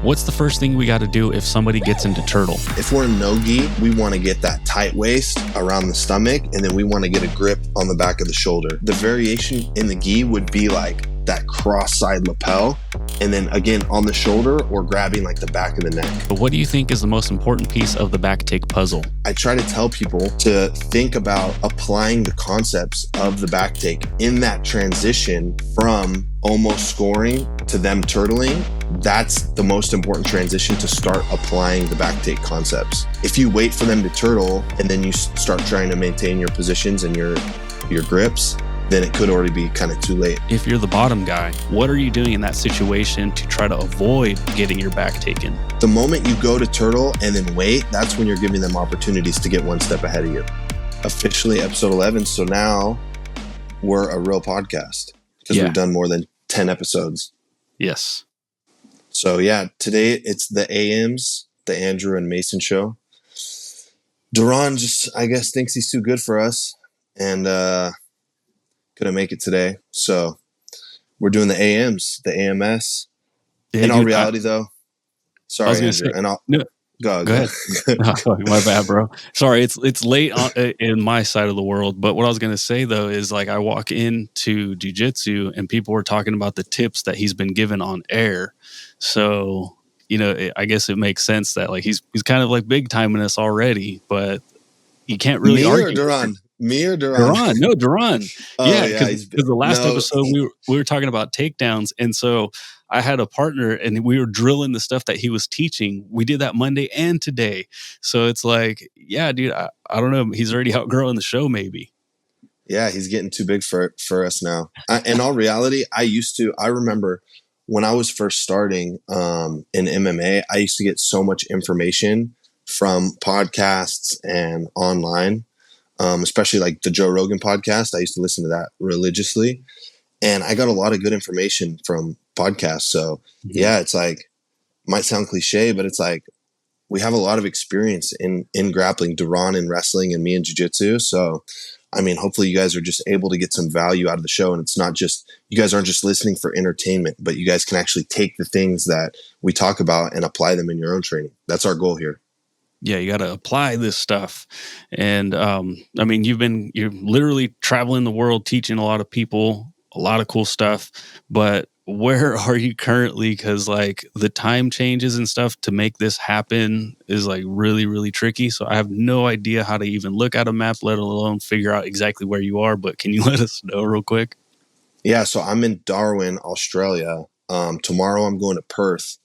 What's the first thing we got to do if somebody gets into turtle? If we're in no gi, we want to get that tight waist around the stomach, and then we want to get a grip on the back of the shoulder. The variation in the gi would be like that cross-side lapel, and then again on the shoulder or grabbing like the back of the neck. But what do you think is the most important piece of the back take puzzle? I try to tell people to think about applying the concepts of the back take in that transition from almost scoring to them turtling. That's the most important transition to start applying the back take concepts. If you wait for them to turtle and then you start trying to maintain your positions and your grips, then it could already be kind of too late. If you're the bottom guy, what are you doing in that situation to try to avoid getting your back taken? The moment you go to turtle and then wait, that's when you're giving them opportunities to get one step ahead of you. Officially episode 11, so now we're a real podcast because we've done more than 10 episodes. Yes. So yeah, today it's the AMs, the Andrew and Mason show. Deron just, I guess, thinks he's too good for us and couldn't make it today. So we're doing the AMs, the AMS. In all reality, though, sorry, Andrew. Go ahead. Oh, my bad, bro. Sorry, it's late in my side of the world. But what I was going to say, though, is like I walk into jiu-jitsu and people were talking about the tips that he's been given on air. So, I guess it makes sense that like he's kind of like big timing us already, but you can't really argue. Me or Deron? No, Deron. Oh, yeah, because the last episode we were talking about takedowns, and so I had a partner, and we were drilling the stuff that he was teaching. We did that Monday and today, so it's like, yeah, dude, I don't know. He's already outgrowing the show, maybe. Yeah, he's getting too big for us now. In all reality, I remember when I was first starting in MMA, I used to get so much information from podcasts and online. Especially like the Joe Rogan podcast. I used to listen to that religiously, and I got a lot of good information from podcasts. So yeah, it's like, might sound cliche, but it's like, we have a lot of experience in grappling, Deron in wrestling and me in jiu-jitsu. So, I mean, hopefully you guys are just able to get some value out of the show, and it's not just, you guys aren't just listening for entertainment, but you guys can actually take the things that we talk about and apply them in your own training. That's our goal here. Yeah, you got to apply this stuff. And I mean, you're literally traveling the world, teaching a lot of people, a lot of cool stuff. But where are you currently? Because like the time changes and stuff to make this happen is like really, really tricky. So I have no idea how to even look at a map, let alone figure out exactly where you are. But can you let us know real quick? Yeah, so I'm in Darwin, Australia. Tomorrow I'm going to Perth.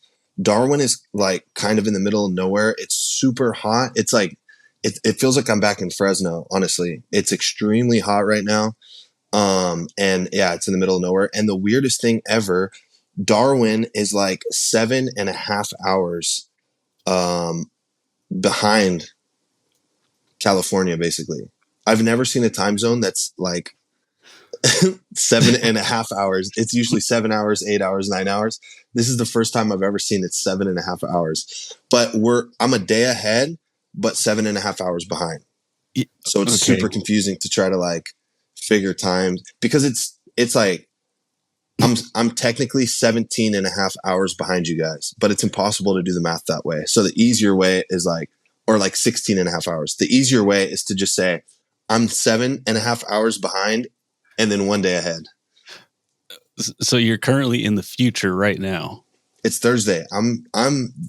Darwin is like kind of in the middle of nowhere. It's super hot. It's like, it feels like I'm back in Fresno, honestly. It's extremely hot right now. And yeah, it's in the middle of nowhere. And the weirdest thing ever, Darwin is like 7.5 hours behind California, basically. I've never seen a time zone that's like 7.5 hours. It's usually 7 hours, 8 hours, 9 hours. This is the first time I've ever seen it 7.5 hours. But I'm a day ahead, but 7.5 hours behind. So it's super confusing to try to like figure times, because it's like I'm technically 17.5 hours behind you guys, but it's impossible to do the math that way. So the easier way is like 16.5 hours. The easier way is to just say I'm 7.5 hours behind and then 1 day ahead. So you're currently in the future right now. It's Thursday.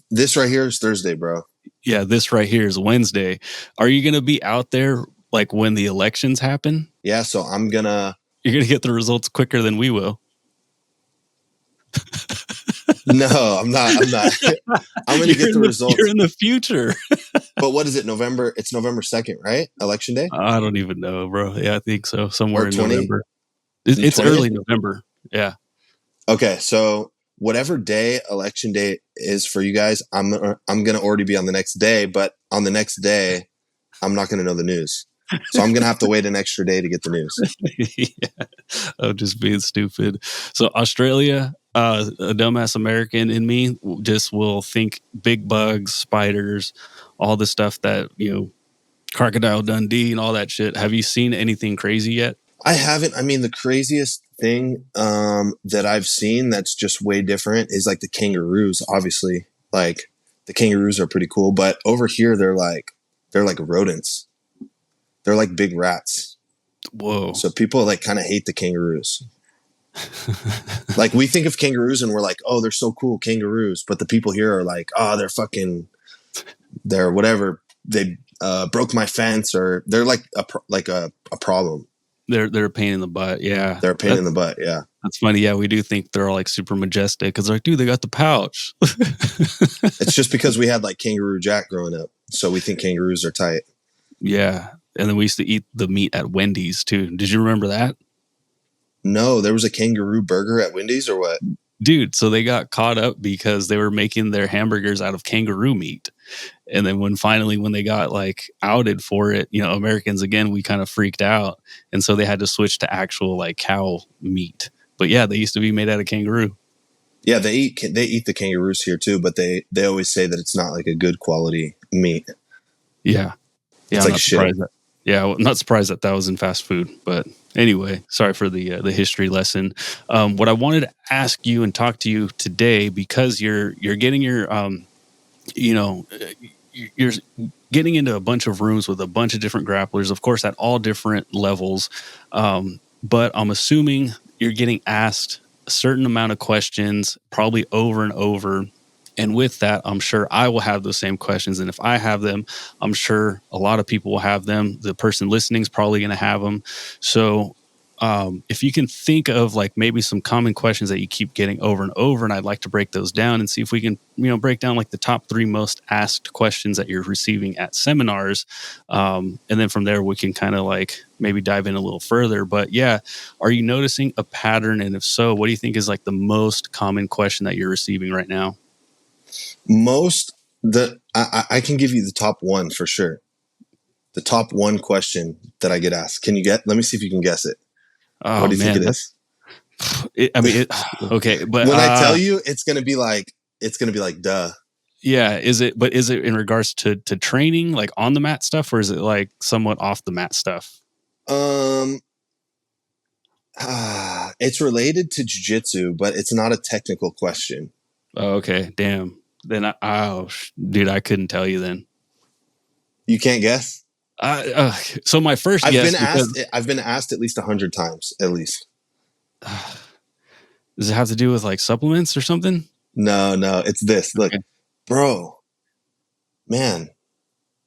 This right here is Thursday, bro. Yeah, this right here is Wednesday. Are you going to be out there like when the elections happen? Yeah, so you're going to get the results quicker than we will. No, I'm not. I'm going to get the results. You're in the future. But what is it? November? It's November 2nd, right? Election day? I don't even know, bro. Yeah, I think so. Somewhere in 20? November. It's 20th? early November. Yeah. Okay, so whatever day election day is for you guys, I'm going to already be on the next day, but on the next day, I'm not going to know the news. So I'm going to have to wait an extra day to get the news. Yeah. I'm just being stupid. So Australia, a dumbass American in me just will think big bugs, spiders, all the stuff that, Crocodile Dundee and all that shit. Have you seen anything crazy yet? I haven't. I mean, the craziest thing that I've seen that's just way different is like the kangaroos, obviously. Like the kangaroos are pretty cool, but over here they're like rodents. They're like big rats. Whoa. So people like kind of hate the kangaroos. Like we think of kangaroos and we're like, oh, they're so cool, kangaroos. But the people here are like, oh, they're whatever. They broke my fence, or they're like a problem. They're a pain in the butt. Yeah. They're a pain in the butt. Yeah. That's funny. Yeah, we do think they're all like super majestic because like, dude, they got the pouch. It's just because we had like Kangaroo Jack growing up, so we think kangaroos are tight. Yeah, and then we used to eat the meat at Wendy's too. Did you remember that? No, there was a kangaroo burger at Wendy's, or what? Dude, so they got caught up because they were making their hamburgers out of kangaroo meat. And then when they got like outed for it, you know, Americans again, we kind of freaked out. And so they had to switch to actual like cow meat. But yeah, they used to be made out of kangaroo. Yeah, they eat the kangaroos here too, but they always say that it's not like a good quality meat. Yeah. Yeah, it's I'm like not shit. surprised I'm not surprised that was in fast food. But anyway, sorry for the history lesson. What I wanted to ask you and talk to you today, because you're getting your you're getting into a bunch of rooms with a bunch of different grapplers, of course, at all different levels. But I'm assuming you're getting asked a certain amount of questions, probably over and over. And with that, I'm sure I will have those same questions. And if I have them, I'm sure a lot of people will have them. The person listening is probably going to have them. So if you can think of like maybe some common questions that you keep getting over and over, and I'd like to break those down and see if we can, break down like the top 3 most asked questions that you're receiving at seminars. And then from there, we can kind of like maybe dive in a little further. But yeah, are you noticing a pattern? And if so, what do you think is like the most common question that you're receiving right now? I can give you the top one for sure. The top one question that I get asked. Let me see if you can guess it. Oh, what do you think it is? Okay, but when I tell you, it's gonna be like duh. Yeah, is it in regards to training, like on the mat stuff, or is it like somewhat off the mat stuff? It's related to jiu-jitsu, but it's not a technical question. Oh, okay, damn. Then dude, I couldn't tell you then. You can't guess? So my first guess, I've been asked at least 100 times, at least. Does it have to do with like supplements or something? No, it's this. Look, okay. Bro, man,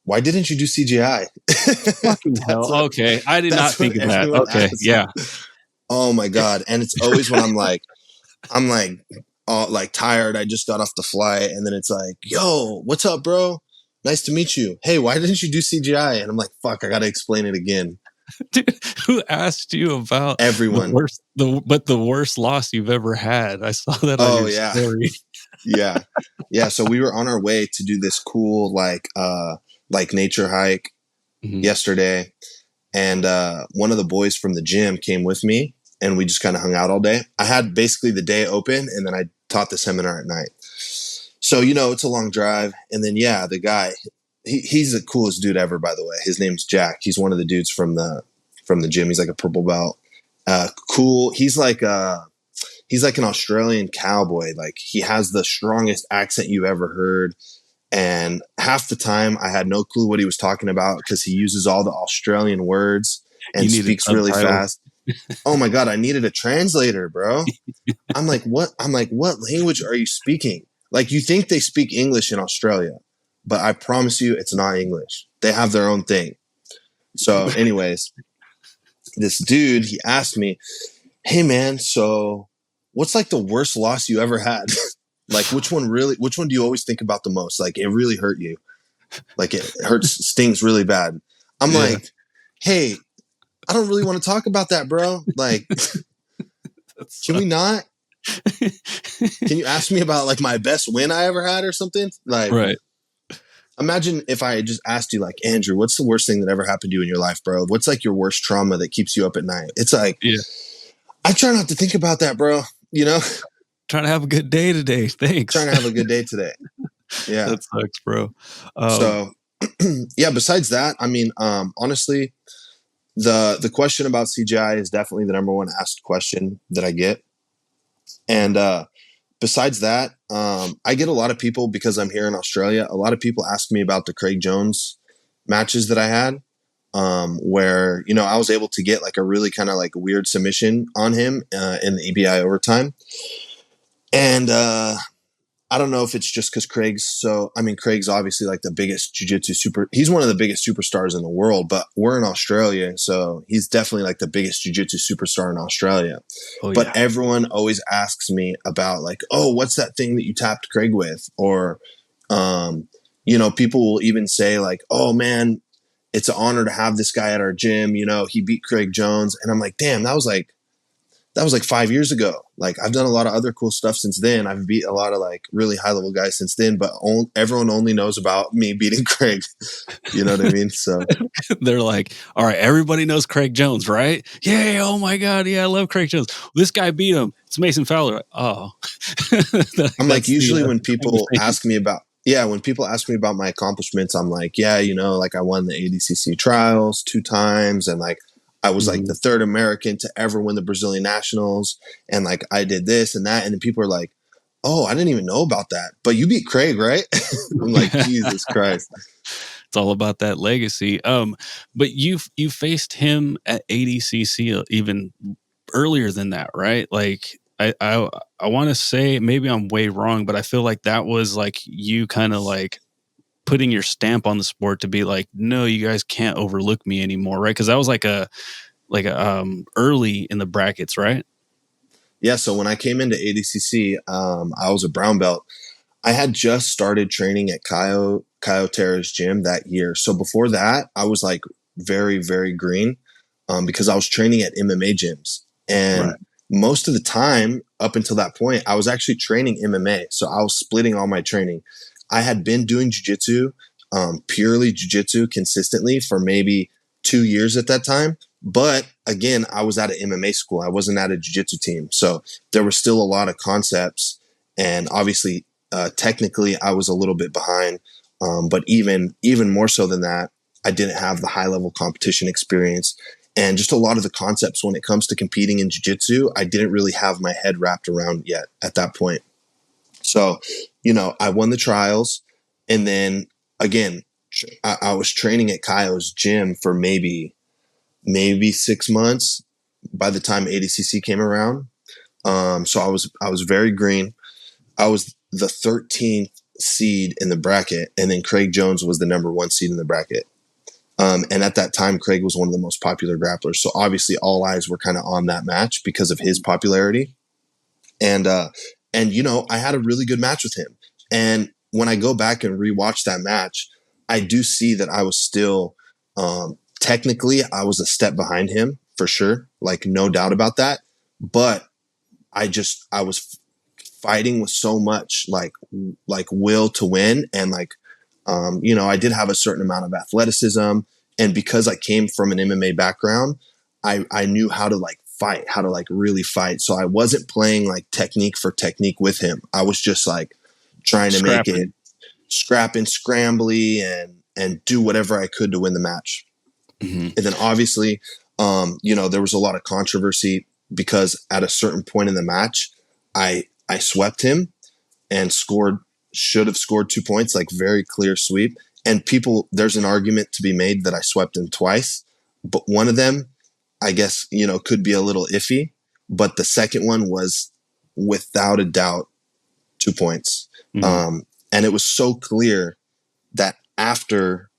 why didn't you do CGI? Fucking hell. Okay, I did not think of that. Okay, yeah. Oh my God. And it's always when I'm like all like tired. I just got off the flight, and then it's like, yo, what's up, bro? Nice to meet you. Hey, why didn't you do CGI? And I'm like, fuck, I got to explain it again. Dude, who asked you about everyone? The worst loss you've ever had? I saw that on your story. Yeah. So we were on our way to do this cool like nature hike yesterday, and one of the boys from the gym came with me, and we just kind of hung out all day. I had basically the day open, and then I taught the seminar at night. So, it's a long drive. And then, yeah, the guy, he's the coolest dude ever, by the way. His name's Jack. He's one of the dudes from the gym. He's like a purple belt. Cool. He's like an Australian cowboy. Like, he has the strongest accent you've ever heard. And half the time I had no clue what he was talking about, because he uses all the Australian words and speaks really fast. Oh my God, I needed a translator, bro. I'm like, what language are you speaking? Like, you think they speak English in Australia, but I promise you it's not English. They have their own thing. So anyways, this dude, he asked me, hey man, so what's like the worst loss you ever had? Like, which one do you always think about the most? Like, it really hurt you. Like, it stings really bad. I'm like, hey, I don't really want to talk about that, bro. Like, can we not? Can you ask me about like my best win I ever had or something? Like, right. Imagine if I just asked you, like, Andrew, what's the worst thing that ever happened to you in your life, bro? What's like your worst trauma that keeps you up at night? It's like, I try not to think about that, bro. Trying to have a good day today. Thanks. Trying to have a good day today. Yeah. That sucks, bro. So yeah, besides that, I mean, honestly, the question about CGI is definitely the number one asked question that I get. And besides that, I get a lot of people, because I'm here in Australia, a lot of people ask me about the Craig Jones matches that I had, where, you know, I was able to get like a really kind of like weird submission on him in the EBI overtime. And I don't know if it's just because Craig's obviously like the biggest he's one of the biggest superstars in the world, but we're in Australia, so he's definitely like the biggest jiu-jitsu superstar in Australia. Oh But yeah. everyone always asks me about like, oh, what's that thing that you tapped Craig with? Or, you know, people will even say like, oh man, it's an honor to have this guy at our gym. You know, he beat Craig Jones. And I'm like, damn, that was like 5 years ago. Like I've done a lot of other cool stuff since then. I've beat a lot of like really high level guys since then, but everyone only knows about me beating Craig. You know what I mean? So They're like, all right, everybody knows Craig Jones, right? Yeah. Oh my God. Yeah. I love Craig Jones. This guy beat him. It's Mason Fowler. Oh, I'm like, that's the usually when thing to people say. ask me about, yeah, when people ask me about my accomplishments, I'm like, yeah, you know, like I won the ADCC trials 2 times. And like, I was like the Mhm. third American to ever win the Brazilian nationals. And like, I did this and that. And then people are like, oh, I didn't even know about that, but you beat Craig, right? I'm like, Jesus Christ. It's all about that legacy. But you faced him at ADCC even earlier than that, right? Like I want to say maybe I'm way wrong, but I feel like that was like you kind of like putting your stamp on the sport to be like, no, you guys can't overlook me anymore, right? Because that was like a early in the brackets, right? Yeah. So when I came into ADCC, I was a brown belt. I had just started training at Caio Terra's gym that year. So before that, I was like very, very green, because I was training at MMA gyms. Right. And most of the time, up until that point, I was actually training MMA. So I was splitting all my training. I had been doing jujitsu, purely jujitsu consistently for maybe 2 years at that time. But again, I was at an MMA school. I wasn't at a jiu-jitsu team. So there were still a lot of concepts. And obviously, technically, I was a little bit behind. But even more so than that, I didn't have the high level competition experience. And just a lot of the concepts when it comes to competing in jiu-jitsu, I didn't really have my head wrapped around yet at that point. So, you know, I won the trials. And then again, I was training at Kaio's gym for maybe 6 months by the time ADCC came around. So I was very green. I was the 13th seed in the bracket, and then Craig Jones was the number one seed in the bracket. And at that time, Craig was one of the most popular grapplers. So obviously, all eyes were kind of on that match because of his popularity. And you know, I had a really good match with him. And when I go back and rewatch that match, I do see that I was still technically I was a step behind him for sure, like no doubt about that. But I was fighting with so much like will to win, and like you know, I did have a certain amount of athleticism, and because I came from an MMA background, I knew how to like fight, how to like really fight. So I wasn't playing like technique for technique with him. I was just like trying to make it Scrapping. scrapping, scrambly, and do whatever I could to win the match. Hmm. And then obviously, you know, there was a lot of controversy because at a certain point in the match, I swept him and should have scored 2 points, like very clear sweep. And there's an argument to be made that I swept him twice, but one of them, I guess, you know, could be a little iffy, but the second one was without a doubt 2 points. Hmm. And it was so clear that after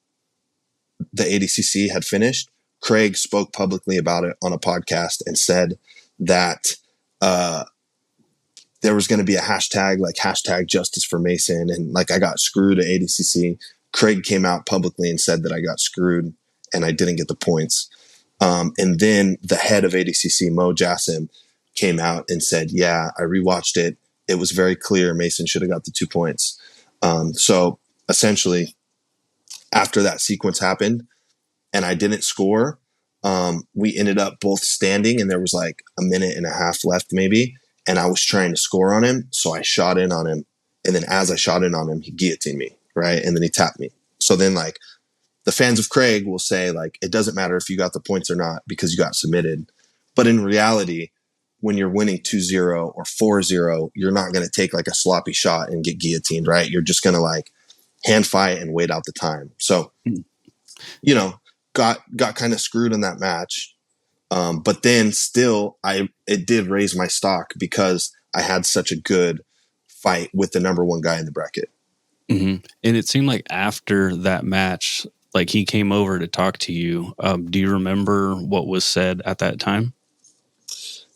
the ADCC had finished, Craig spoke publicly about it on a podcast and said that uh, there was going to be a hashtag, like hashtag justice for Mason. And like I got screwed at ADCC. Craig came out publicly and said that I got screwed and I didn't get the points. And then the head of ADCC, Mo Jassim, came out and said, yeah, I rewatched it. It was very clear Mason should have got the 2 points. So essentially, after that sequence happened and I didn't score, we ended up both standing and there was like a minute and a half left maybe. And I was trying to score on him. So I shot in on him. And then as I shot in on him, he guillotined me. Right. And then he tapped me. So then like the fans of Craig will say like, it doesn't matter if you got the points or not because you got submitted. But in reality, when you're winning 2-0 or 4-0, you're not going to take like a sloppy shot and get guillotined, right? You're just going to like hand fight and wait out the time. So, you know, got kind of screwed in that match. But then still, it did raise my stock because I had such a good fight with the number one guy in the bracket. Mm-hmm. And it seemed like after that match, like he came over to talk to you. Do you remember what was said at that time?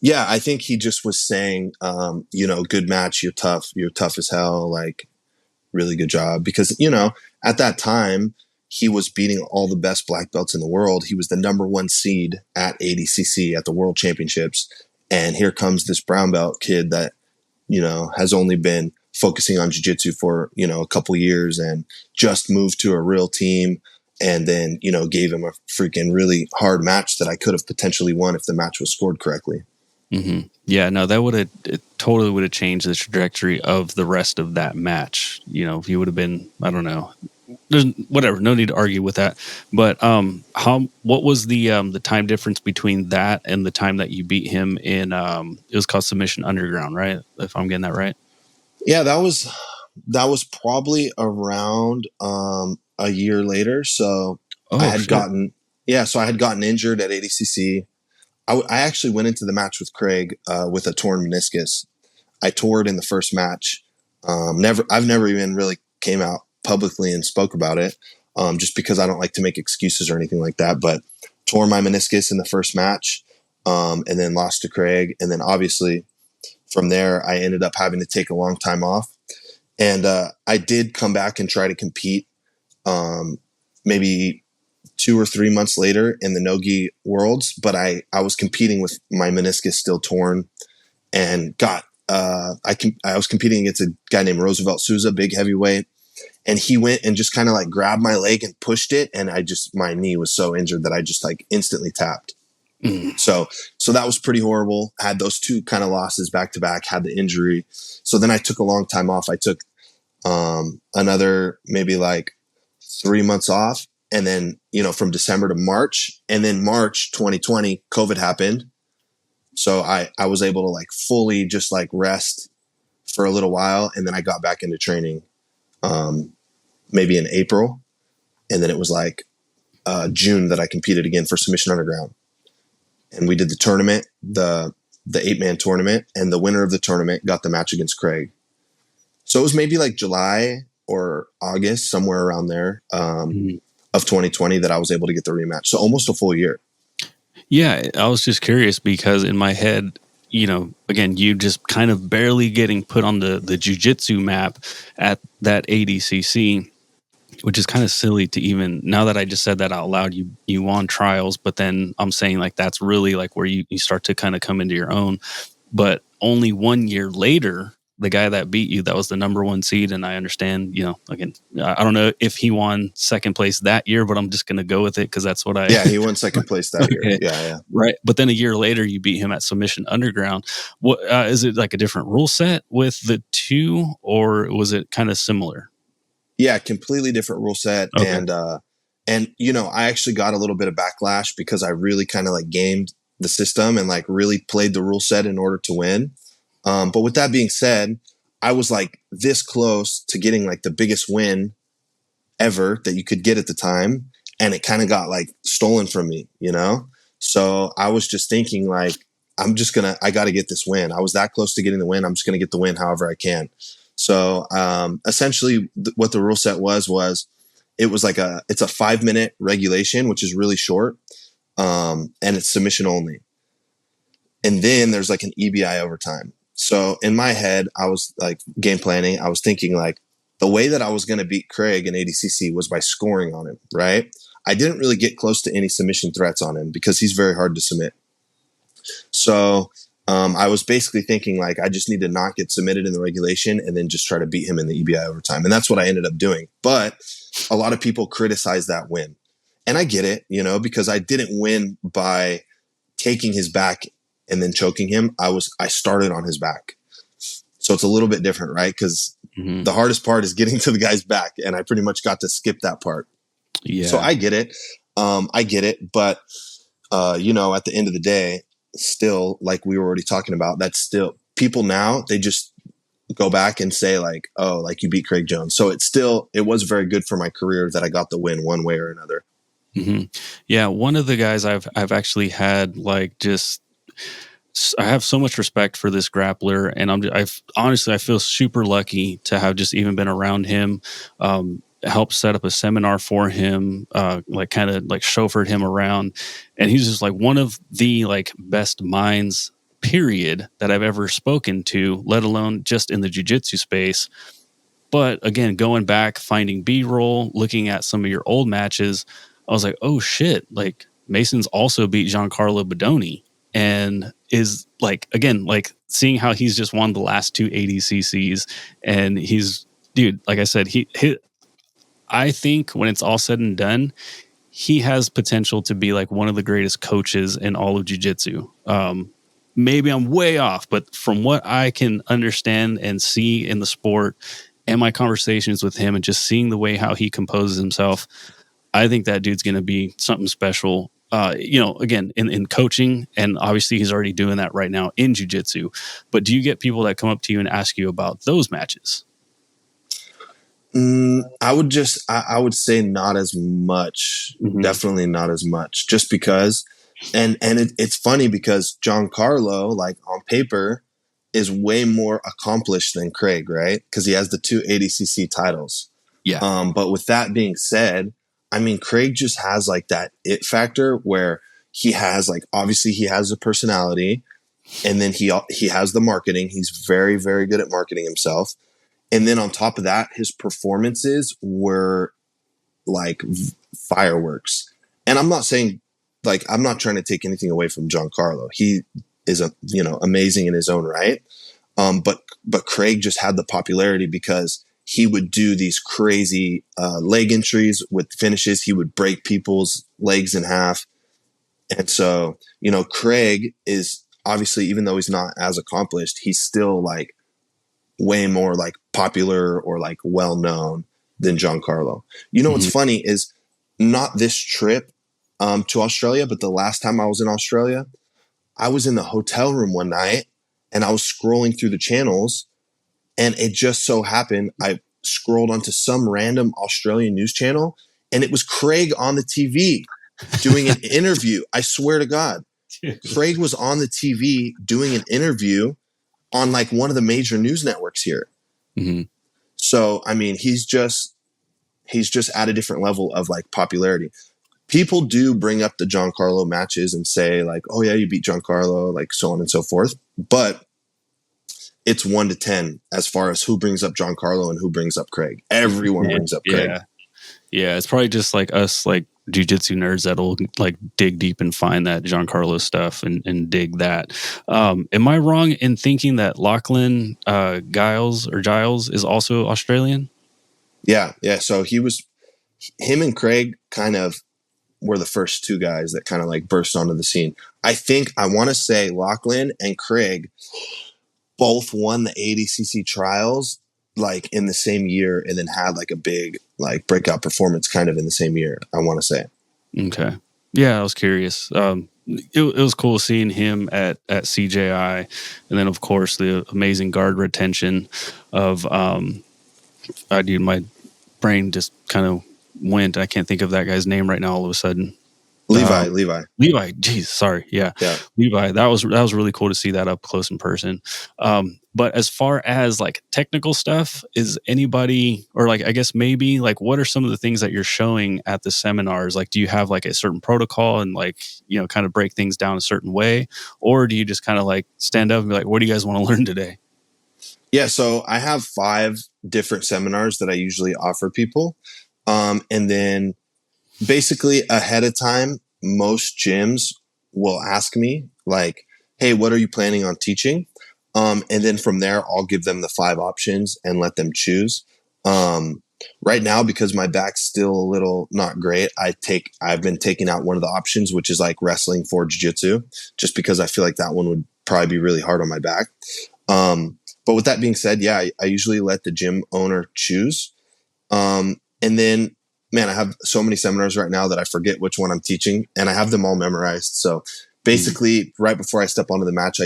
Yeah, I think he just was saying, good match. You're tough as hell. Like, really good job. Because, at that time, he was beating all the best black belts in the world. He was the number one seed at ADCC at the World Championships. And here comes this brown belt kid that, has only been focusing on jiu-jitsu for, a couple years and just moved to a real team. And then, gave him a freaking really hard match that I could have potentially won if the match was scored correctly. Mm-hmm. Yeah, no, it totally would have changed the trajectory of the rest of that match. If you would have been, I don't know, there's whatever, no need to argue with that. But what was the time difference between that and the time that you beat him in? It was called Submission Underground, right? If I'm getting that right. Yeah, that was probably around a year later. So I had gotten injured at ADCC. I actually went into the match with Craig with a torn meniscus. I tore it in the first match. I've never even really came out publicly and spoke about it, just because I don't like to make excuses or anything like that. But tore my meniscus in the first match, and then lost to Craig. And then obviously from there, I ended up having to take a long time off. And I did come back and try to compete maybe 2 or 3 months later in the Nogi Worlds, but I was competing with my meniscus still torn, and I was competing against a guy named Roosevelt Souza, big heavyweight, and he went and just kind of like grabbed my leg and pushed it, and my knee was so injured that I just like instantly tapped. So that was pretty horrible. Had those two kind of losses back to back, had the injury. So then I took a long time off. I took another maybe like 3 months off. And then, from December to March, and then March 2020, COVID happened. So I was able to like fully just like rest for a little while. And then I got back into training, maybe in April. And then it was like June that I competed again for Submission Underground. And we did the tournament, the 8-man tournament, and the winner of the tournament got the match against Craig. So it was maybe like July or August, somewhere around there. Of 2020 that I was able to get the rematch. So almost a full year. Yeah, I was just curious because in my head, again, you just kind of barely getting put on the jiu-jitsu map at that ADCC, which is kind of silly to even, now that I just said that out loud, you won trials, but then I'm saying like that's really like where you start to kind of come into your own. But only 1 year later, the guy that beat you, that was the number one seed. And I understand, again, I don't know if he won second place that year, but I'm just going to go with it because that's what Yeah, he won second place that year. Yeah. Right. But then a year later, you beat him at Submission Underground. What is it like a different rule set with the two, or was it kind of similar? Yeah, completely different rule set. Okay. And I actually got a little bit of backlash because I really kind of like gamed the system and like really played the rule set in order to win. But with that being said, I was like this close to getting like the biggest win ever that you could get at the time. And it kind of got like stolen from me, So I was just thinking like, I got to get this win. I was that close to getting the win. I'm just going to get the win however I can. So essentially what the rule set was it was like it's a 5-minute regulation, which is really short. And it's submission only. And then there's like an EBI overtime. So in my head, I was like game planning. I was thinking like the way that I was going to beat Craig in ADCC was by scoring on him, right? I didn't really get close to any submission threats on him because he's very hard to submit. So I was basically thinking like I just need to not get submitted in the regulation and then just try to beat him in the EBI overtime. And that's what I ended up doing. But a lot of people criticize that win. And I get it, because I didn't win by taking his back and then choking him. I started on his back. So it's a little bit different, right? Because the hardest part is getting to the guy's back. And I pretty much got to skip that part. Yeah. So I get it. But, at the end of the day, still, like we were already talking about, that's still people now, they just go back and say like, oh, like you beat Craig Jones. So it was very good for my career that I got the win one way or another. Mm-hmm. Yeah, one of the guys I've actually had like just I have so much respect for this grappler, and I've honestly I feel super lucky to have just even been around him. Helped set up a seminar for him, like kind of like chauffeured him around, and he's just like one of the like best minds period that I've ever spoken to, let alone just in the jiu-jitsu space. But again, going back, finding B-roll, looking at some of your old matches, I was like, oh shit, like Mason's also beat Giancarlo Bodoni and is like, again, like seeing how he's just won the last two ADCCs. And he's, dude, like I said, I think when it's all said and done, he has potential to be like one of the greatest coaches in all of jiu-jitsu. Maybe I'm way off, but from what I can understand and see in the sport and my conversations with him and just seeing the way how he composes himself, I think that dude's going to be something special. Again, in coaching, and obviously he's already doing that right now in jiu-jitsu. But do you get people that come up to you and ask you about those matches? I would say not as much. Mm-hmm. Definitely not as much. Just because, it's funny because Giancarlo, like on paper, is way more accomplished than Craig, right? Because he has the two ADCC titles. Yeah. But with that being said, I mean, Craig just has like that it factor where he has like obviously he has a personality, and then he has the marketing. He's very very good at marketing himself. And then on top of that, his performances were like fireworks. And I'm not saying like I'm not trying to take anything away from Giancarlo. He is amazing in his own right. But Craig just had the popularity because he would do these crazy leg entries with finishes. He would break people's legs in half. And so, Craig is obviously, even though he's not as accomplished, he's still like way more like popular or like well known than Giancarlo. What's funny is not this trip to Australia, but the last time I was in Australia, I was in the hotel room one night and I was scrolling through the channels, and it just so happened I scrolled onto some random Australian news channel, and it was Craig on the TV doing an interview. I swear to God, Craig was on the TV doing an interview on like one of the major news networks here. Mm-hmm. So, I mean, he's just at a different level of like popularity. People do bring up the Giancarlo matches and say like, oh yeah, you beat Giancarlo, like so on and so forth. But it's 1 to 10 as far as who brings up Giancarlo and who brings up Craig. Everyone brings up Craig. Yeah. It's probably just like us, like jiu-jitsu nerds that'll like dig deep and find that Giancarlo stuff and dig that. Am I wrong in thinking that Lachlan Giles is also Australian? Yeah. So him and Craig kind of were the first two guys that kind of like burst onto the scene. I want to say Lachlan and Craig both won the ADCC trials like in the same year, and then had like a big like breakout performance kind of in the same year, I want to say. Okay. Yeah, I was curious. It was cool seeing him at CJI, and then of course the amazing guard retention of my brain just kind of went. I can't think of that guy's name right now all of a sudden. Levi. Geez, sorry. Yeah. Yeah. Levi. That was really cool to see that up close in person. But as far as like technical stuff, is anybody, or like, I guess maybe like, what are some of the things that you're showing at the seminars? Like, do you have like a certain protocol and like, kind of break things down a certain way? Or do you just kind of like stand up and be like, what do you guys want to learn today? Yeah. So I have 5 different seminars that I usually offer people. And then basically ahead of time, most gyms will ask me like, hey, what are you planning on teaching? And then from there, I'll give them the 5 options and let them choose. Right now, because my back's still a little not great, I've been taking out one of the options, which is like wrestling for jiu-jitsu, just because I feel like that one would probably be really hard on my back. But with that being said, yeah, I usually let the gym owner choose. And then, man, I have so many seminars right now that I forget which one I'm teaching, and I have them all memorized. So basically right before I step onto the mats, I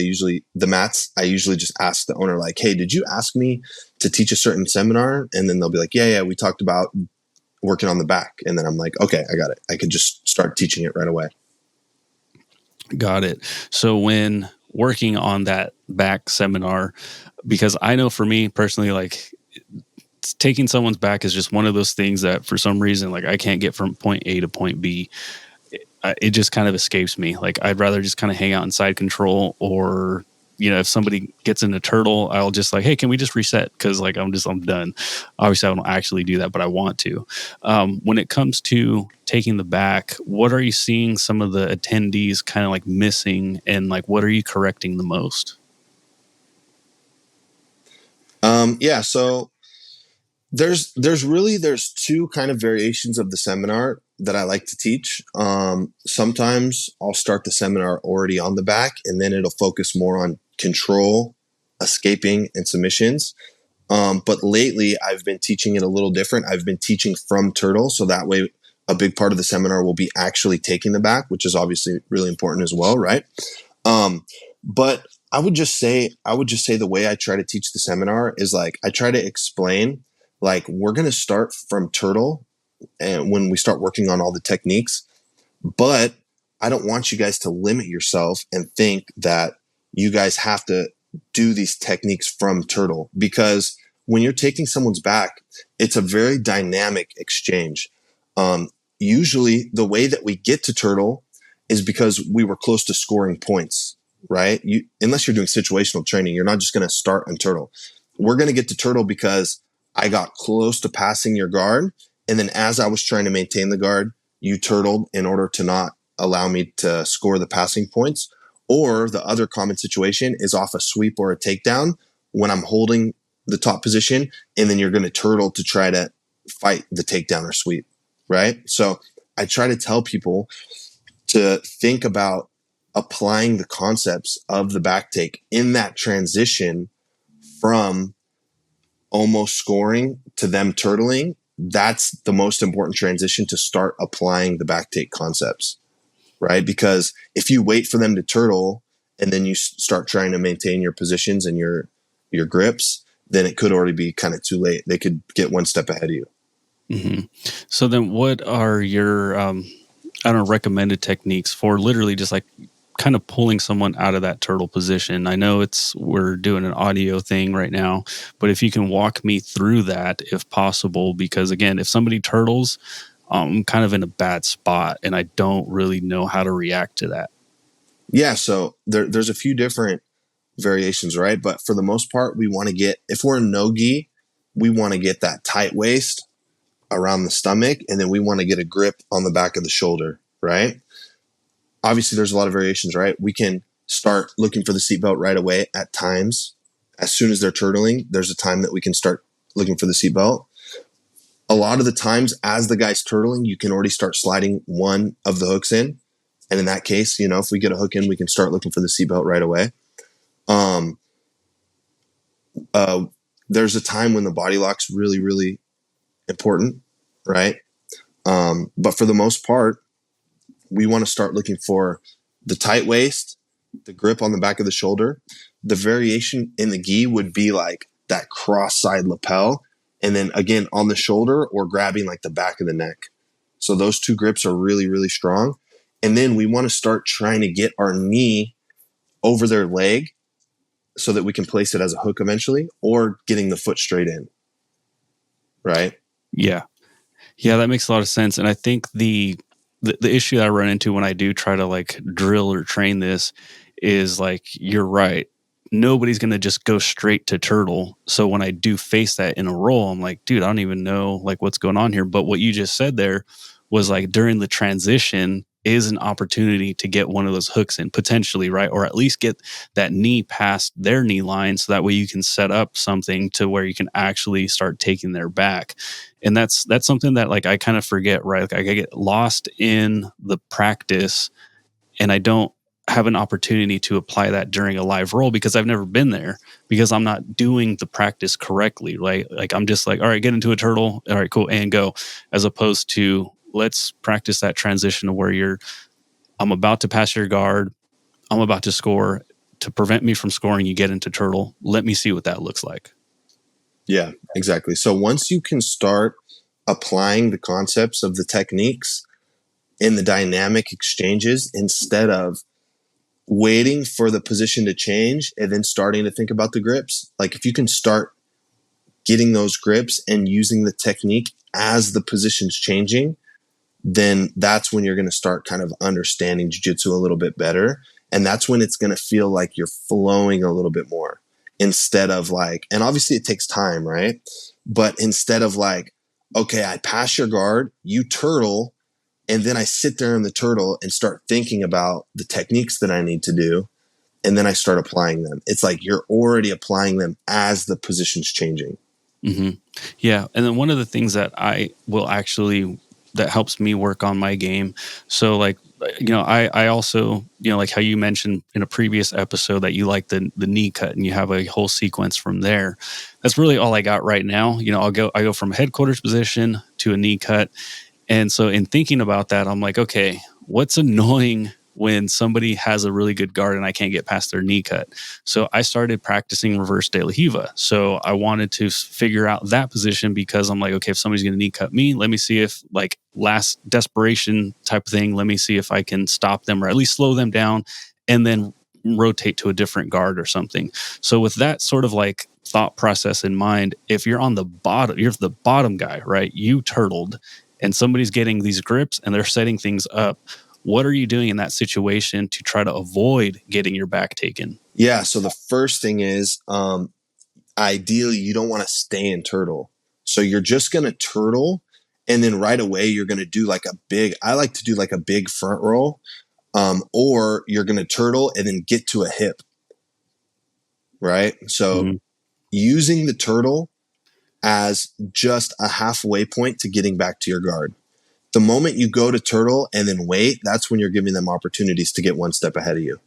usually just ask the owner like, "Hey, did you ask me to teach a certain seminar?" And then they'll be like, "Yeah, we talked about working on the back." And then I'm like, "Okay, I got it. I could just start teaching it right away." Got it. So when working on that back seminar, because I know for me personally, like taking someone's back is just one of those things that for some reason, like I can't get from point A to point B. It just kind of escapes me. Like I'd rather just kind of hang out in side control, or if somebody gets in a turtle, I'll just like, hey, can we just reset? Because like I'm done. Obviously, I don't actually do that, but I want to. When it comes to taking the back, what are you seeing some of the attendees kind of like missing, and like what are you correcting the most? Yeah, so there's two kind of variations of the seminar that I like to teach. Sometimes I'll start the seminar already on the back, and then it'll focus more on control, escaping, and submissions. But lately, I've been teaching it a little different. I've been teaching from turtle, so that way, a big part of the seminar will be actually taking the back, which is obviously really important as well, right? But I would just say the way I try to teach the seminar is like I try to explain like we're going to start from turtle and when we start working on all the techniques, but I don't want you guys to limit yourself and think that you guys have to do these techniques from turtle, because when you're taking someone's back, it's a very dynamic exchange. Usually the way that we get to turtle is because we were close to scoring points, right? Unless you're doing situational training, you're not just going to start on turtle. We're going to get to turtle because I got close to passing your guard. And then as I was trying to maintain the guard, you turtled in order to not allow me to score the passing points. Or the other common situation is off a sweep or a takedown when I'm holding the top position, and then you're going to turtle to try to fight the takedown or sweep, right? So I try to tell people to think about applying the concepts of the back take in that transition from almost scoring to them turtling. That's the most important transition to start applying the back take concepts, right? Because if you wait for them to turtle and then you start trying to maintain your positions and your grips, then it could already be kind of too late. They could get one step ahead of you. Mm-hmm. So then what are your, recommended techniques for literally just like kind of pulling someone out of that turtle position? I know we're doing an audio thing right now, but if you can walk me through that if possible, because again, if somebody turtles, I'm kind of in a bad spot and I don't really know how to react to that. Yeah. So there's a few different variations, right? But for the most part, we want to get, if we're in no-gi, we want to get that tight waist around the stomach, and then we want to get a grip on the back of the shoulder, right? Obviously, there's a lot of variations, right? We can start looking for the seatbelt right away at times. As soon as they're turtling, there's a time that we can start looking for the seatbelt. A lot of the times, as the guy's turtling, you can already start sliding one of the hooks in. And in that case, if we get a hook in, we can start looking for the seatbelt right away. There's a time when the body lock's really, really important, right? But for the most part, we want to start looking for the tight waist, the grip on the back of the shoulder. The variation in the gi would be like that cross side lapel, and then again on the shoulder or grabbing like the back of the neck. So those two grips are really, really strong. And then we want to start trying to get our knee over their leg so that we can place it as a hook eventually, or getting the foot straight in. Right? Yeah. Yeah, that makes a lot of sense. And I think the issue that I run into when I do try to like drill or train this is like, you're right. Nobody's going to just go straight to turtle. So when I do face that in a roll, I'm like, dude, I don't even know like what's going on here. But what you just said there was like during the transition is an opportunity to get one of those hooks in potentially, right? Or at least get that knee past their knee line. So that way you can set up something to where you can actually start taking their back. And that's something that like I kind of forget, right? Like I get lost in the practice and I don't have an opportunity to apply that during a live roll because I've never been there, because I'm not doing the practice correctly, right? Like I'm just like, all right, get into a turtle. All right, cool. And go. As opposed to let's practice that transition to where I'm about to pass your guard. I'm about to score. To prevent me from scoring, you get into turtle. Let me see what that looks like. Yeah, exactly. So once you can start applying the concepts of the techniques in the dynamic exchanges instead of waiting for the position to change and then starting to think about the grips, like if you can start getting those grips and using the technique as the position's changing, then that's when you're going to start kind of understanding jiu-jitsu a little bit better. And that's when it's going to feel like you're flowing a little bit more instead of like, and obviously it takes time, right? But instead of like, okay, I pass your guard, you turtle, and then I sit there in the turtle and start thinking about the techniques that I need to do. And then I start applying them. It's like you're already applying them as the position's changing. Mm-hmm. Yeah. And then one of the things that I will actually, that helps me work on my game. So like, I also, like how you mentioned in a previous episode that you like the knee cut and you have a whole sequence from there. That's really all I got right now. I go from headquarters position to a knee cut. And so in thinking about that, I'm like, okay, what's annoying when somebody has a really good guard and I can't get past their knee cut? So I started practicing reverse de la Hiva. So I wanted to figure out that position because I'm like, okay, if somebody's going to knee cut me, let me see if like last desperation type of thing, let me see if I can stop them or at least slow them down and then rotate to a different guard or something. So with that sort of like thought process in mind, if you're on the bottom, you're the bottom guy, right? You turtled and somebody's getting these grips and they're setting things up. What are you doing in that situation to try to avoid getting your back taken? Yeah. So the first thing is, ideally, you don't want to stay in turtle. So you're just going to turtle. And then right away, you're going to do like I like to do like a big front roll, or you're going to turtle and then get to a hip. Right. So using the turtle as just a halfway point to getting back to your guard. The moment you go to turtle and then wait, that's when you're giving them opportunities to get one step ahead of you.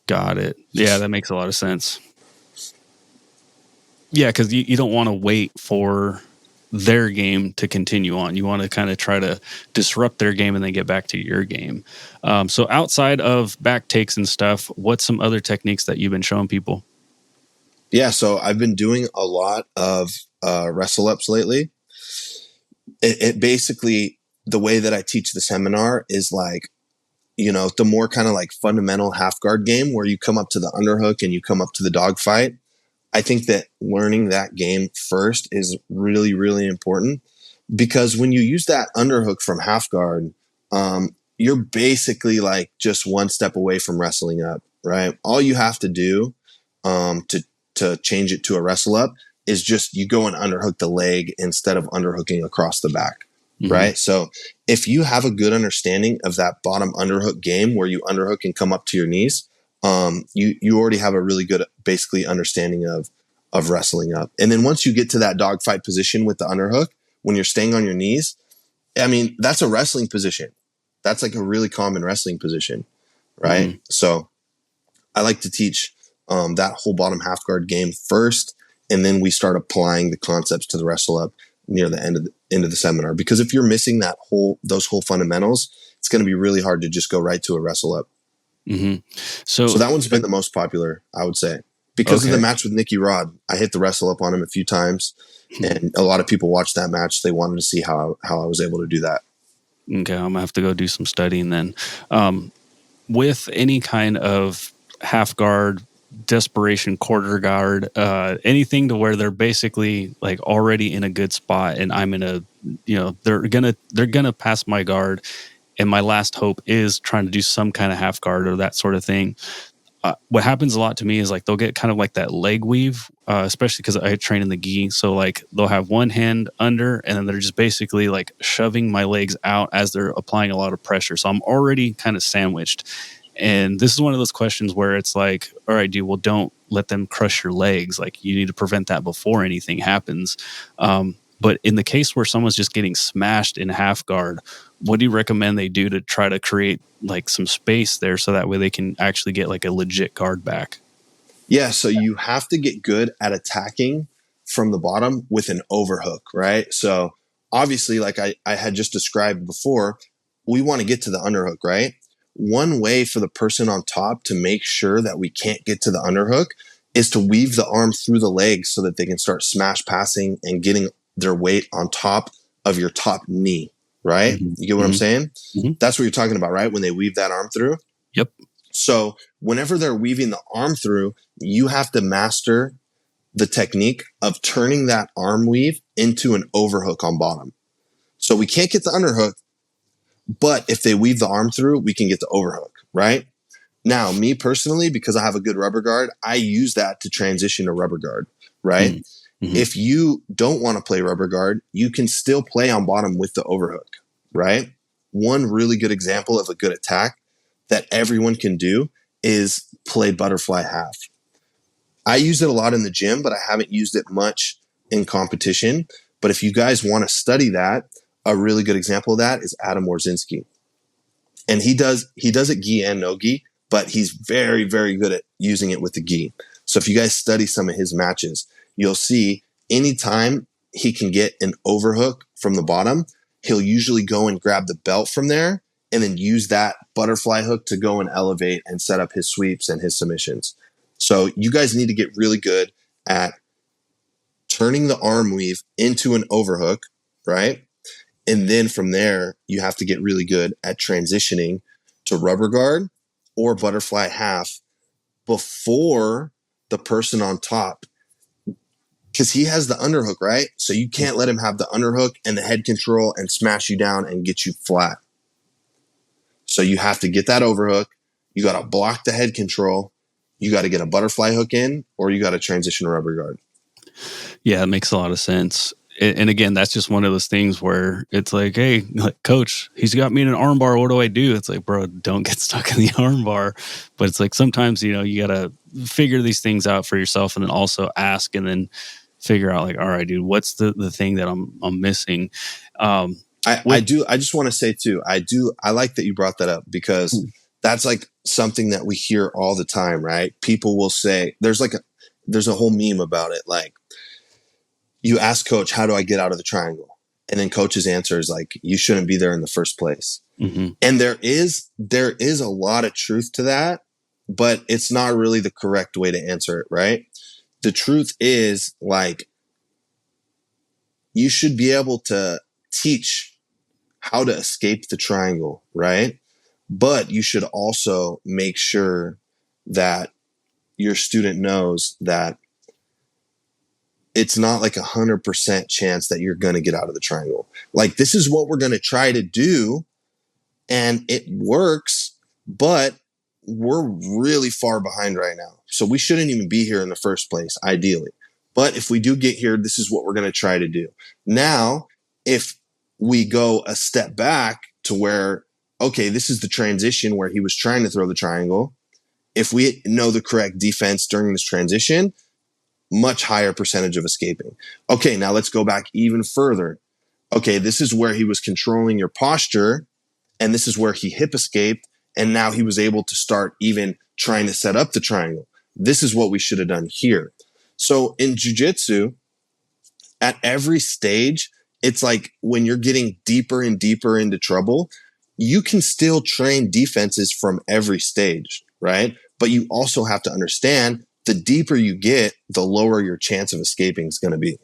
Got it. Yeah, that makes a lot of sense. Yeah, because you don't want to wait for their game to continue on. You want to kind of try to disrupt their game and then get back to your game. So outside of back takes and stuff, what's some other techniques that you've been showing people? Yeah, so I've been doing a lot of wrestle ups lately. It basically, the way that I teach the seminar is like, the more kind of like fundamental half guard game where you come up to the underhook and you come up to the dog fight. I think that learning that game first is really, really important because when you use that underhook from half guard, you're basically like just one step away from wrestling up, right? All you have to do to change it to a wrestle up is just you go and underhook the leg instead of underhooking across the back, right? So if you have a good understanding of that bottom underhook game where you underhook and come up to your knees, you already have a really good basically understanding of wrestling up. And then once you get to that dogfight position with the underhook, when you're staying on your knees, I mean, that's a wrestling position. That's like a really common wrestling position, right? So I like to teach that whole bottom half guard game first, and then we start applying the concepts to the wrestle up near the end of the seminar. Because if you're missing those whole fundamentals, it's going to be really hard to just go right to a wrestle up. So that one's been the most popular, I would say, because of the match with Nicky Rod. I hit the wrestle up on him a few times, and a lot of people watched that match. They wanted to see how I was able to do that. Okay, I'm gonna have to go do some studying then. With any kind of half guard, desperation, quarter guard, anything to where they're basically like already in a good spot, and I'm in a, they're gonna pass my guard, and my last hope is trying to do some kind of half guard or that sort of thing. What happens a lot to me is like they'll get kind of like that leg weave, especially because I train in the gi. So like they'll have one hand under and then they're just basically like shoving my legs out as they're applying a lot of pressure. So I'm already kind of sandwiched. And this is one of those questions where it's like, all right, dude, well, don't let them crush your legs. Like you need to prevent that before anything happens. But in the case where someone's just getting smashed in half guard, what do you recommend they do to try to create like some space there so that way they can actually get like a legit guard back? Yeah, so you have to get good at attacking from the bottom with an overhook, right? So obviously, like I had just described before, we want to get to the underhook, right? one way for the person on top to make sure that we can't get to the underhook is to weave the arm through the legs so that they can start smash passing and getting their weight on top of your top knee, right? Mm-hmm. You get what I'm saying? Mm-hmm. That's what you're talking about, right? When they weave that arm through? Yep. So whenever they're weaving the arm through, you have to master the technique of turning that arm weave into an overhook on bottom. So we can't get the underhook, but if they weave the arm through, we can get the overhook, right? Now, me personally, because I have a good rubber guard, I use that to transition to rubber guard, right? Mm-hmm. If you don't want to play rubber guard, you can still play on bottom with the overhook, right? One really good example of a good attack that everyone can do is play butterfly half. I use it a lot in the gym, but I haven't used it much in competition. But if you guys want to study that, a really good example of that is Adam Warzinski. And he does it gi and no gi, but he's very, very good at using it with the gi. So if you guys study some of his matches, you'll see anytime he can get an overhook from the bottom, he'll usually go and grab the belt from there and then use that butterfly hook to go and elevate and set up his sweeps and his submissions. So you guys need to get really good at turning the arm weave into an overhook, right? And then from there, you have to get really good at transitioning to rubber guard or butterfly half before the person on top, because he has the underhook, right? So you can't let him have the underhook and the head control and smash you down and get you flat. So you have to get that overhook. You got to block the head control. You got to get a butterfly hook in, or you got to transition to rubber guard. Yeah, it makes a lot of sense. And again, that's just one of those things where it's like, hey, like, coach, he's got me in an arm bar. What do I do? It's like, bro, don't get stuck in the arm bar. But it's like sometimes, you got to figure these things out for yourself and then also ask and then figure out like, all right, dude, what's the thing that I'm missing? I just want to say too, I like that you brought that up because that's like something that we hear all the time, right? People will say, there's a whole meme about it. Like, you ask coach, how do I get out of the triangle? And then coach's answer is like, you shouldn't be there in the first place. Mm-hmm. And there is a lot of truth to that, but it's not really the correct way to answer it, right? The truth is, like, you should be able to teach how to escape the triangle, right? But you should also make sure that your student knows that it's not like 100% chance that you're going to get out of the triangle. Like, this is what we're going to try to do, and it works, but we're really far behind right now. So we shouldn't even be here in the first place, ideally. But if we do get here, this is what we're going to try to do. Now, if we go a step back to where, okay, this is the transition where he was trying to throw the triangle. If we know the correct defense during this transition, much higher percentage of escaping. Okay, now let's go back even further. Okay, this is where he was controlling your posture, and this is where he hip escaped, and now he was able to start even trying to set up the triangle. This is what we should have done here. So in jiu-jitsu, at every stage, it's like when you're getting deeper and deeper into trouble, you can still train defenses from every stage, right? But you also have to understand the deeper you get, the lower your chance of escaping is going to be.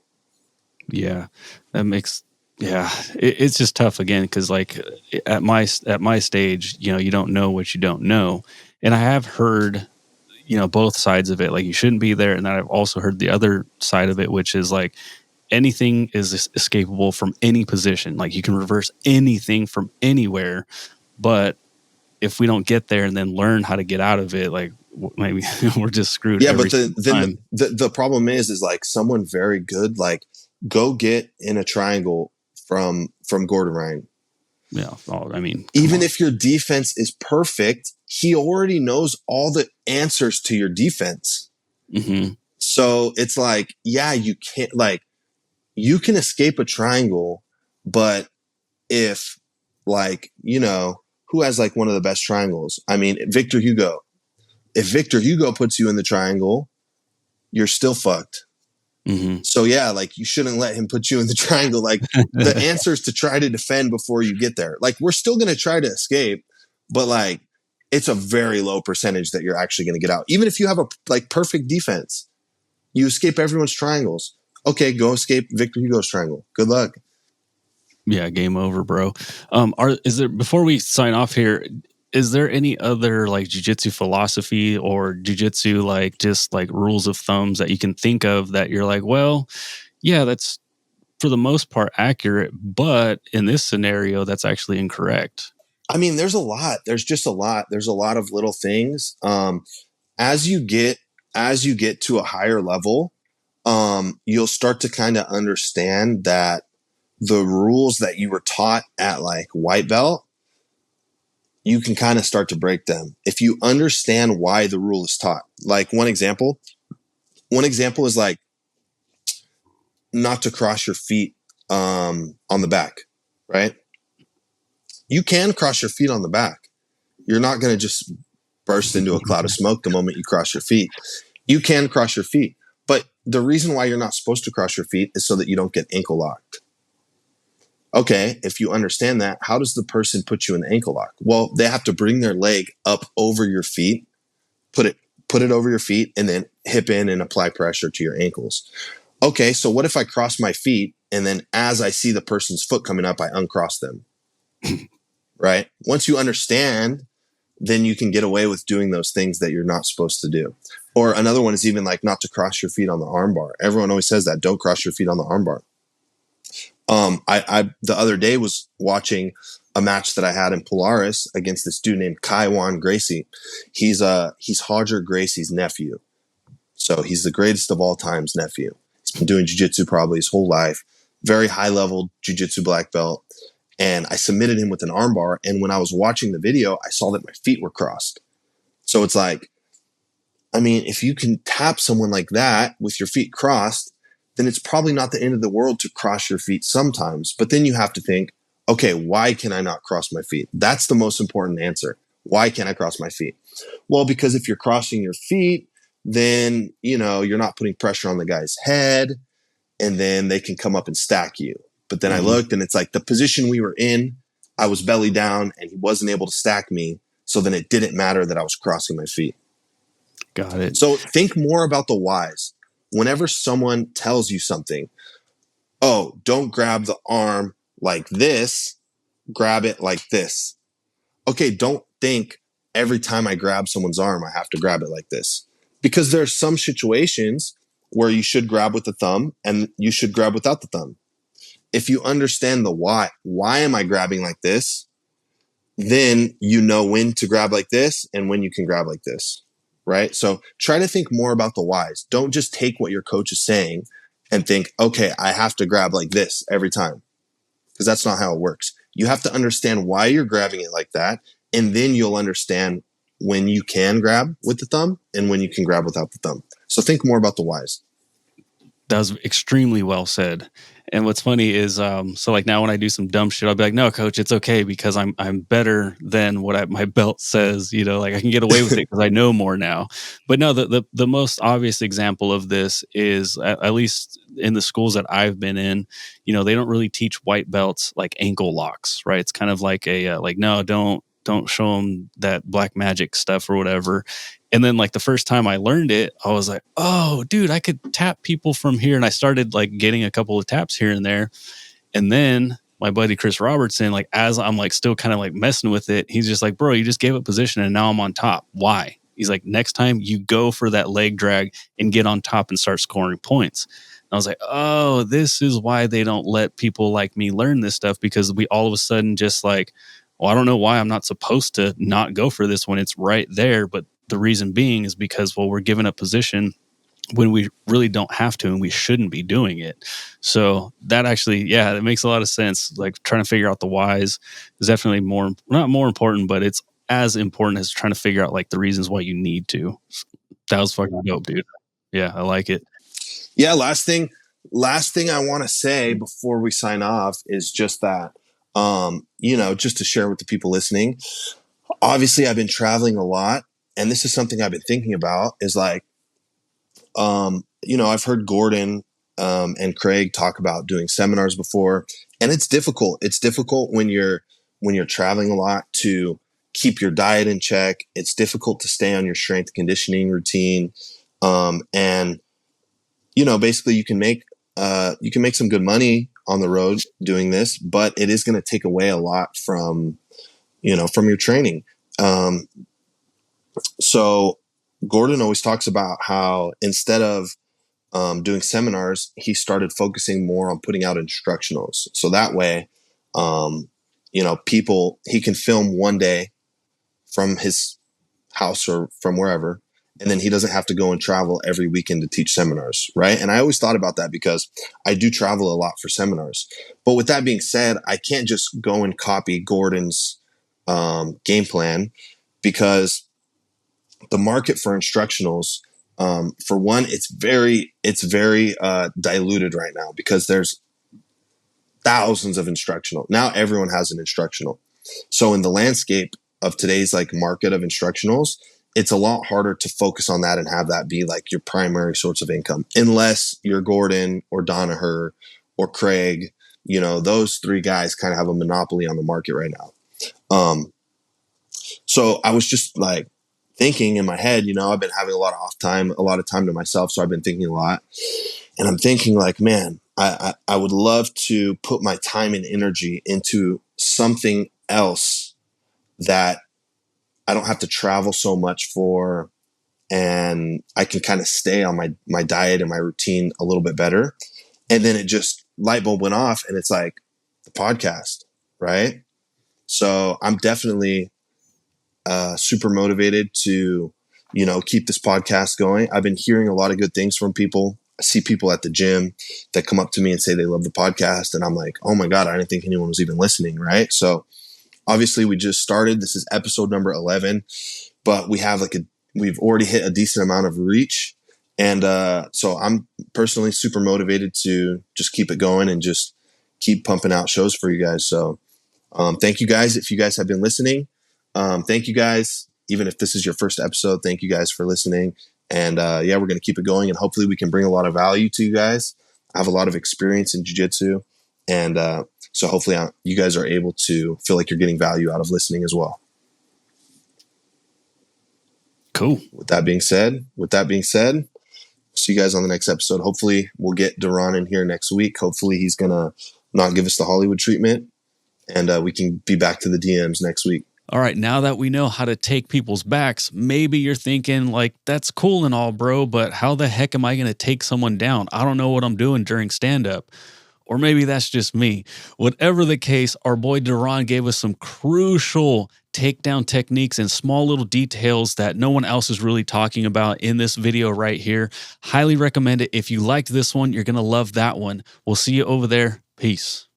Yeah, it's just tough again because like at my stage, you don't know what you don't know, and I have heard both sides of it. Like, you shouldn't be there, and then I've also heard the other side of it, which is like anything is escapable from any position. Like, you can reverse anything from anywhere, but if we don't get there and then learn how to get out of it, like, maybe we're just screwed. Yeah, but the problem is like someone very good, like, go get in a triangle from Gordon Ryan. Yeah, I mean, even if your defense is perfect, he already knows all the answers to your defense. Mm-hmm. So it's like, yeah, you can't, like, you can escape a triangle, but if, like, who has like one of the best triangles? I mean, Victor Hugo. If Victor Hugo puts you in the triangle, you're still fucked. Mm-hmm. So yeah, like, you shouldn't let him put you in the triangle. Like, the answer is to try to defend before you get there. Like, we're still going to try to escape, but like, it's a very low percentage that you're actually going to get out. Even if you have a like perfect defense, you escape everyone's triangles. Okay, go escape Victor Hugo's triangle. Good luck. Yeah, game over, bro. Is there, before we sign off here, is there any other like jujitsu philosophy or jujitsu like just like rules of thumbs that you can think of that you're like, well, yeah, that's for the most part accurate, but in this scenario, that's actually incorrect? I mean, there's a lot. There's just a lot. There's a lot of little things. As you get to a higher level, you'll start to kind of understand that the rules that you were taught at like white belt, you can kind of start to break them if you understand why the rule is taught. Like one example is like not to cross your feet on the back, right? You can cross your feet on the back. You're not going to just burst into a cloud of smoke the moment you cross your feet. You can cross your feet, but the reason why you're not supposed to cross your feet is so that you don't get ankle locked. Okay, if you understand that, how does the person put you in the ankle lock? Well, they have to bring their leg up over your feet, put it over your feet, and then hip in and apply pressure to your ankles. Okay, so what if I cross my feet and then as I see the person's foot coming up, I uncross them? Right? Once you understand, then you can get away with doing those things that you're not supposed to do. Or another one is even like not to cross your feet on the armbar. Everyone always says that, don't cross your feet on the armbar. I the other day was watching a match that I had in Polaris against this dude named Kaiwan Gracie. He's Hodger Gracie's nephew. So he's the greatest of all time's nephew. He's been doing jiu-jitsu probably his whole life. Very high level jiu-jitsu black belt. And I submitted him with an armbar. And when I was watching the video, I saw that my feet were crossed. So it's like, I mean, if you can tap someone like that with your feet crossed, then it's probably not the end of the world to cross your feet sometimes. But then you have to think, okay, why can I not cross my feet? That's the most important answer. Why can't I cross my feet? Well, because if you're crossing your feet, then, you're not putting pressure on the guy's head, and then they can come up and stack you. But then I looked and it's like the position we were in, I was belly down and he wasn't able to stack me. So then it didn't matter that I was crossing my feet. Got it. So think more about the whys. Whenever someone tells you something, oh, don't grab the arm like this, grab it like this. Okay, don't think every time I grab someone's arm, I have to grab it like this. Because there are some situations where you should grab with the thumb and you should grab without the thumb. If you understand the why am I grabbing like this? Then you know when to grab like this and when you can grab like this, right? So try to think more about the whys. Don't just take what your coach is saying and think, okay, I have to grab like this every time, because that's not how it works. You have to understand why you're grabbing it like that, and then you'll understand when you can grab with the thumb and when you can grab without the thumb. So think more about the whys. That was extremely well said. And what's funny is, so like now when I do some dumb shit, I'll be like, "No, coach, it's okay because I'm better than what my belt says." Like I can get away with it because I know more now. But no, the most obvious example of this is at least in the schools that I've been in, they don't really teach white belts like ankle locks, right? It's kind of like like, no, don't show them that black magic stuff or whatever. And then like the first time I learned it, I was like, oh, dude, I could tap people from here. And I started like getting a couple of taps here and there. And then my buddy Chris Robertson, like as I'm like still kind of like messing with it, he's just like, bro, you just gave up position and now I'm on top. Why? He's like, next time you go for that leg drag and get on top and start scoring points. And I was like, oh, this is why they don't let people like me learn this stuff, because we all of a sudden just like, well, I don't know why I'm not supposed to not go for this when it's right there. But the reason being is because, well, we're giving up position when we really don't have to, and we shouldn't be doing it. So that actually, yeah, it makes a lot of sense. Like trying to figure out the whys is definitely not more important, but it's as important as trying to figure out like the reasons why you need to. That was fucking dope, dude. Yeah, I like it. Yeah, last thing I want to say before we sign off is just that, just to share with the people listening. Obviously, I've been traveling a lot, and this is something I've been thinking about is like, I've heard Gordon and Craig talk about doing seminars before, and it's difficult. It's difficult when you're traveling a lot to keep your diet in check. It's difficult to stay on your strength conditioning routine. And basically you can make some good money on the road doing this, but it is going to take away a lot from your training. So Gordon always talks about how instead of doing seminars, he started focusing more on putting out instructionals. So that way, he can film one day from his house or from wherever, and then he doesn't have to go and travel every weekend to teach seminars, right? And I always thought about that because I do travel a lot for seminars. But with that being said, I can't just go and copy Gordon's game plan, because the market for instructionals, for one, it's very diluted right now, because there's thousands of instructional. Now everyone has an instructional. So in the landscape of today's like market of instructionals, it's a lot harder to focus on that and have that be like your primary source of income, unless you're Gordon or Danaher or Craig. Those three guys kind of have a monopoly on the market right now. So I was just like thinking in my head, I've been having a lot of a lot of time to myself. So I've been thinking a lot, and I'm thinking like, man, I would love to put my time and energy into something else that I don't have to travel so much for, and I can kind of stay on my diet and my routine a little bit better. And then it just light bulb went off, and it's like the podcast, right? So I'm definitely super motivated to, keep this podcast going. I've been hearing a lot of good things from people. I see people at the gym that come up to me and say they love the podcast. And I'm like, oh my God, I didn't think anyone was even listening. Right. So obviously we just started. This is episode number 11, but we've already hit a decent amount of reach. And so I'm personally super motivated to just keep it going and just keep pumping out shows for you guys. So thank you guys. If you guys have been listening, thank you guys. Even if this is your first episode, thank you guys for listening. And we're going to keep it going, and hopefully we can bring a lot of value to you guys. I have a lot of experience in jiu-jitsu, and so hopefully you guys are able to feel like you're getting value out of listening as well. Cool. With that being said, see you guys on the next episode. Hopefully we'll get Deron in here next week. Hopefully he's going to not give us the Hollywood treatment, and we can be back to the DMs next week. All right, now that we know how to take people's backs, maybe you're thinking like, that's cool and all, bro, but how the heck am I going to take someone down? I don't know what I'm doing during stand-up. Or maybe that's just me. Whatever the case, our boy Deron gave us some crucial takedown techniques and small little details that no one else is really talking about in this video right here. Highly recommend it. If you liked this one, you're going to love that one. We'll see you over there. Peace.